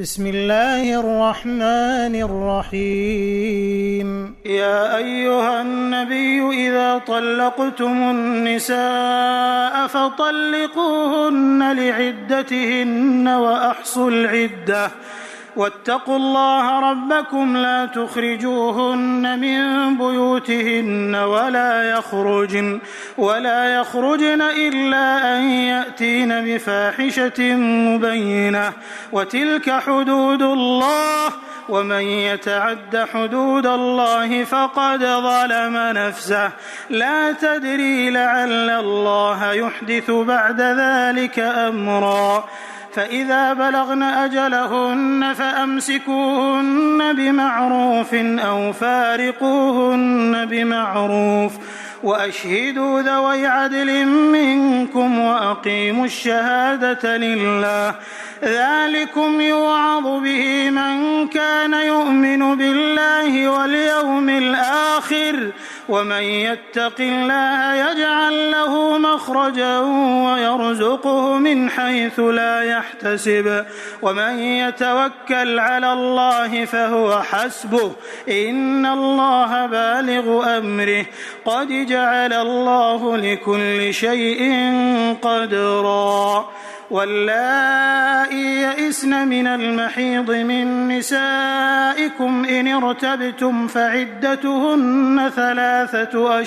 بسم الله الرحمن الرحيم. يا أيها النبي إذا طلقتم النساء فطلقوهن لعدتهن وأحصوا العدة واتقوا الله ربكم لا تخرجوهن من بيوتهن ولا يخرجن إلا أن يأتين بفاحشة مبينة وتلك حدود الله ومن يتعد حدود الله فقد ظلم نفسه لا تدري لعل الله يحدث بعد ذلك أمرا فإذا بلغن أجلهن فأمسكوهن بمعروف أو فارقوهن بمعروف وأشهدوا ذوي عدل منكم وأقيموا الشهادة لله ذلكم يوعظ به من كان يؤمن بالله واليوم الآخر ومن يتق الله يجعل له مخرجا ويرزقه من حيث لا يحتسب ومن يتوكل على الله فهو حسبه إن الله بالغ أمره قد جعل الله لكل شيء قدرا واللائي يئسن من المحيض من نسائكم إن ارتبتم فعدتهن ثلاثة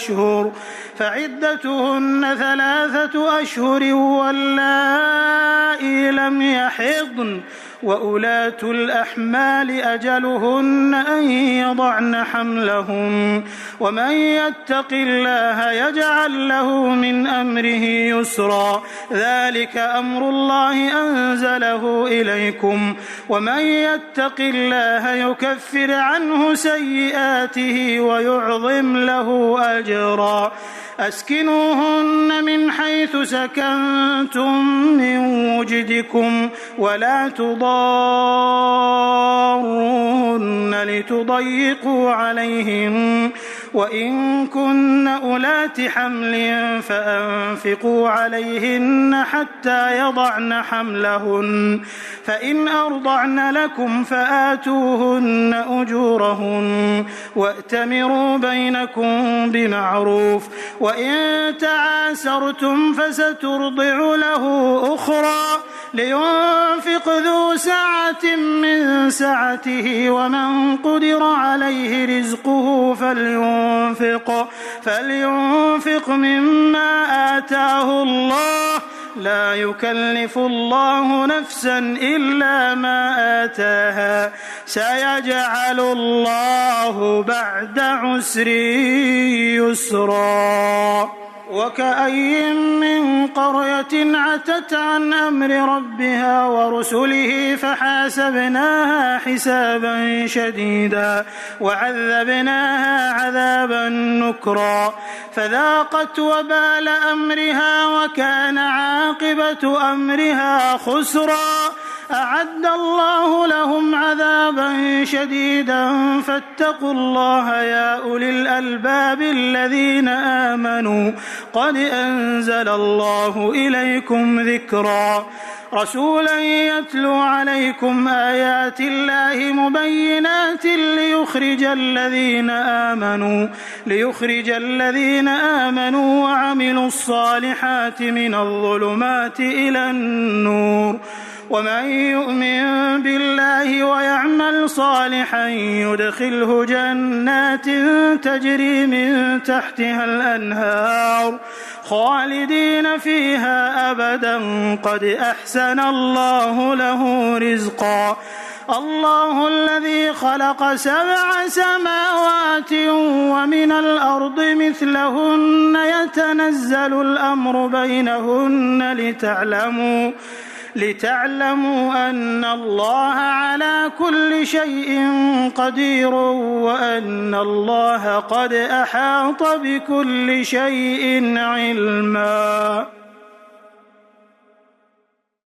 أشهر واللائي لم يحضن وأولاة الأحمال أجلهن أن يضعن حملهن ومن يتق الله يجعل له من أمره يسرا ذلك أمر الله أنزله إليكم ومن يتق الله يكفر عنه سيئاته ويعظم له أجرا أسكنوهن من حيث سكنتم من وجدكم ولا تضاروهن لتضيقوا عليهن وإن كن أولات حمل فأنفقوا عليهن حتى يضعن حملهن فإن أرضعن لكم فآتوهن أجورهن وأتمروا بينكم بمعروف وإن تعاسرتم فسترضع له أخرى لينفق ذو سعة من سعته ومن قدر عليه رزقه فلينفق مما آتاه الله لا يكلف الله نفسا إلا ما آتاها سيجعل الله بعد عسر يسرا وكأي من قرية عتت عن أمر ربها ورسله فحاسبناها حسابا شديدا وعذبناها عذابا نكرا فذاقت وبال أمرها وكان عاقبة أمرها خسرا أعد الله لهم عذابا شديدا فاتقوا الله يا أولي الألباب الذين آمنوا قد أنزل الله إليكم ذكرا رسولا يتلو عليكم آيات الله مبينات ليخرج الذين آمنوا وعملوا الصالحات من الظلمات إلى النور ومن يؤمن بالله ويعمل صالحا يدخله جنات تجري من تحتها الأنهار خالدين فيها أبدا قد أحسن الله له رزقا الله الذي خلق 7 سماوات ومن الأرض مثلهن يتنزل الأمر بينهن لتعلموا أن الله على كل شيء قدير وأن الله قد أحاط بكل شيء علما